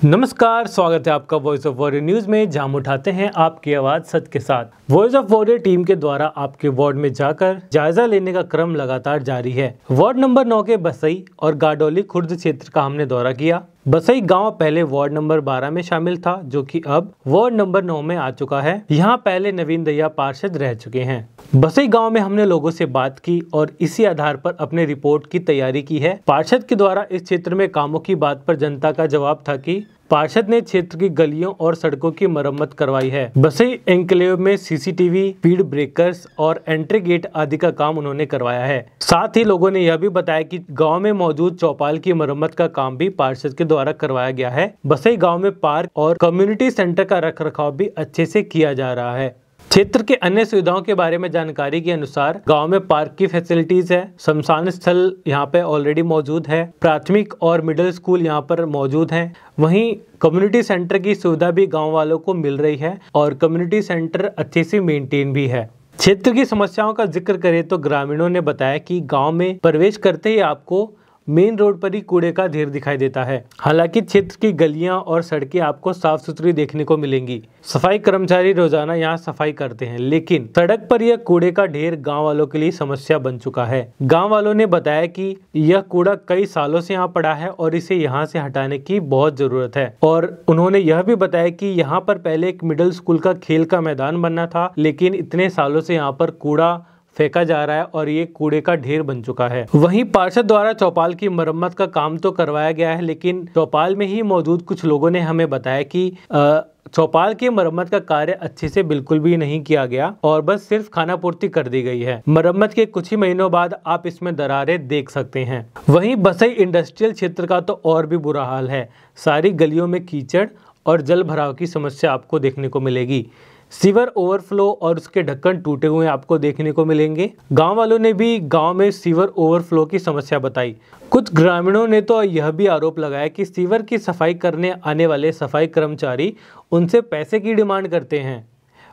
नमस्कार, स्वागत है आपका वॉइस ऑफ वॉरियर न्यूज में, जहां हम उठाते हैं आपकी आवाज सच के साथ। वॉइस ऑफ वॉरियर टीम के द्वारा आपके वार्ड में जाकर जायजा लेने का क्रम लगातार जारी है। वार्ड नंबर 9 के बसई और गाडोली खुर्द क्षेत्र का हमने दौरा किया। बसई गांव पहले वार्ड नंबर 12 में शामिल था, जो कि अब वार्ड नंबर 9 में आ चुका है। यहाँ पहले नवीन दहिया पार्षद रह चुके हैं। बसई गांव में हमने लोगों से बात की और इसी आधार पर अपने रिपोर्ट की तैयारी की है। पार्षद के द्वारा इस क्षेत्र में कामों की बात पर जनता का जवाब था कि पार्षद ने क्षेत्र की गलियों और सड़कों की मरम्मत करवाई है। बसई एन्क्लेव में सीसीटीवी, स्पीड ब्रेकर्स और एंट्री गेट आदि का काम उन्होंने करवाया है। साथ ही लोगों ने यह भी बताया कि गांव में मौजूद चौपाल की मरम्मत का काम भी पार्षद के द्वारा करवाया गया है। बसई गांव में पार्क और कम्युनिटी सेंटर का रखरखाव भी अच्छे से किया जा रहा है। क्षेत्र के अन्य सुविधाओं के बारे में जानकारी के अनुसार गांव में पार्क की फैसिलिटीज है, शमशान स्थल यहाँ पे ऑलरेडी मौजूद है, प्राथमिक और मिडिल स्कूल यहाँ पर मौजूद हैं। वहीं कम्युनिटी सेंटर की सुविधा भी गांव वालों को मिल रही है और कम्युनिटी सेंटर अच्छे से मेंटेन भी है। क्षेत्र की समस्याओं का जिक्र करें तो ग्रामीणों ने बताया कि गाँव में प्रवेश करते ही आपको मेन रोड पर ही कूड़े का ढेर दिखाई देता है। हालांकि क्षेत्र की गलियां और सड़कें आपको साफ सुथरी देखने को मिलेंगी। सफाई कर्मचारी रोजाना यहां सफाई करते हैं, लेकिन सड़क पर यह कूड़े का ढेर गांव वालों के लिए समस्या बन चुका है। गांव वालों ने बताया कि यह कूड़ा कई सालों से यहाँ पड़ा है और इसे यहाँ से हटाने की बहुत जरूरत है। और उन्होंने यह भी बताया कि यहाँ पर पहले एक मिडिल स्कूल का खेल का मैदान बनना था, लेकिन इतने सालों से यहाँ पर कूड़ा फेंका जा रहा है और ये कूड़े का ढेर बन चुका है। वहीं पार्षद द्वारा चौपाल की मरम्मत का काम तो करवाया गया है, लेकिन चौपाल में ही मौजूद कुछ लोगों ने हमें बताया कि चौपाल की मरम्मत का कार्य अच्छे से बिल्कुल भी नहीं किया गया और बस सिर्फ खाना पूर्ति कर दी गई है। मरम्मत के कुछ ही महीनों बाद आप इसमें दरारें देख सकते हैं। वहीं बसई इंडस्ट्रियल क्षेत्र का तो और भी बुरा हाल है। सारी गलियों में कीचड़ और जल भराव की समस्या आपको देखने को मिलेगी। सीवर ओवरफ्लो और उसके ढक्कन टूटे हुए आपको देखने को मिलेंगे। गांव वालों ने भी गांव में सीवर ओवरफ्लो की समस्या बताई। कुछ ग्रामीणों ने तो यह भी आरोप लगाया कि सीवर की सफाई करने आने वाले सफाई कर्मचारी उनसे पैसे की डिमांड करते हैं।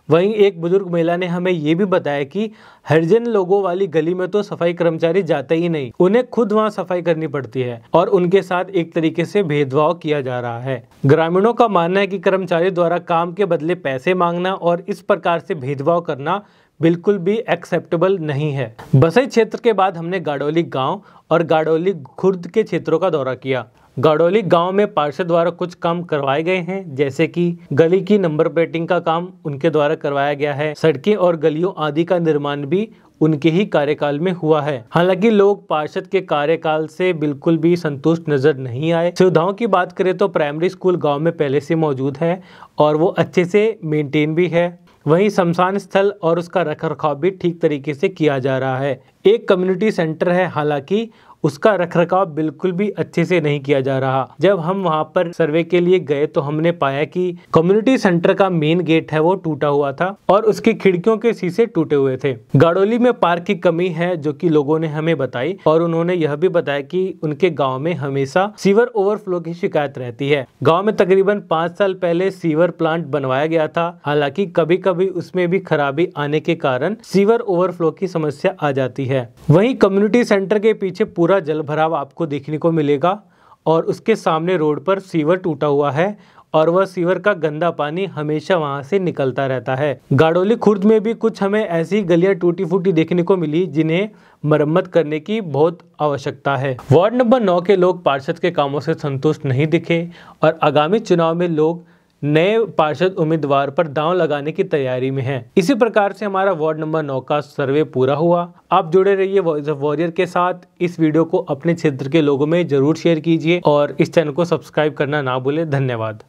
वहीं एक बुजुर्ग महिला ने हमें ये भी बताया कि हरिजन लोगों वाली गली में तो सफाई कर्मचारी जाते ही नहीं, उन्हें खुद वहां सफाई करनी पड़ती है और उनके साथ एक तरीके से भेदभाव किया जा रहा है। ग्रामीणों का मानना है कि कर्मचारी द्वारा काम के बदले पैसे मांगना और इस प्रकार से भेदभाव करना बिल्कुल भी एक्सेप्टेबल नहीं है। बसई क्षेत्र के बाद हमने गाडोली गांव और गाडोली खुर्द के क्षेत्रों का दौरा किया। गाडोली गांव में पार्षद द्वारा कुछ काम करवाए गए हैं, जैसे कि गली की नंबर प्लेटिंग का काम उनके द्वारा करवाया गया है। सड़कें और गलियों आदि का निर्माण भी उनके ही कार्यकाल में हुआ है। हालांकि लोग पार्षद के कार्यकाल से बिल्कुल भी संतुष्ट नजर नहीं आए। सुविधाओं की बात करें तो प्राइमरी स्कूल गांव में पहले से मौजूद है और वो अच्छे से मेंटेन भी है। वहीं शमशान स्थल और उसका रखरखाव भी ठीक तरीके से किया जा रहा है। एक कम्युनिटी सेंटर है, हालांकि उसका रखरखाव बिल्कुल भी अच्छे से नहीं किया जा रहा। जब हम वहां पर सर्वे के लिए गए तो हमने पाया कि कम्युनिटी सेंटर का मेन गेट है वो टूटा हुआ था और उसकी खिड़कियों के शीशे टूटे हुए थे। गाडोली में पार्क की कमी है, जो कि लोगों ने हमें बताई और उन्होंने यह भी बताया कि उनके गाँव में हमेशा सीवर ओवरफ्लो की शिकायत रहती है। गाँव में तकरीबन 5 साल पहले सीवर प्लांट बनवाया गया था, हालांकि कभी कभी उसमें भी खराबी आने के कारण सीवर ओवरफ्लो की समस्या आ जाती है। वहीं कम्युनिटी सेंटर के पीछे पूरा जल भराव आपको देखने को मिलेगा और उसके सामने रोड पर सीवर टूटा हुआ है और वह सीवर का गंदा पानी हमेशा वहां से निकलता रहता है। गाडोली खुर्द में भी कुछ हमें ऐसी गलियां टूटी फूटी देखने को मिली जिन्हें मरम्मत करने की बहुत आवश्यकता है। वार्ड नंबर 9 के लोग पार्षद के कामों से संतुष्ट नहीं दिखे और आगामी चुनाव में लोग नए पार्षद उम्मीदवार पर दांव लगाने की तैयारी में हैं। इसी प्रकार से हमारा वार्ड नंबर 9 का सर्वे पूरा हुआ। आप जुड़े रहिए वॉइस ऑफ वॉरियर के साथ। इस वीडियो को अपने क्षेत्र के लोगों में जरूर शेयर कीजिए और इस चैनल को सब्सक्राइब करना ना भूलें। धन्यवाद।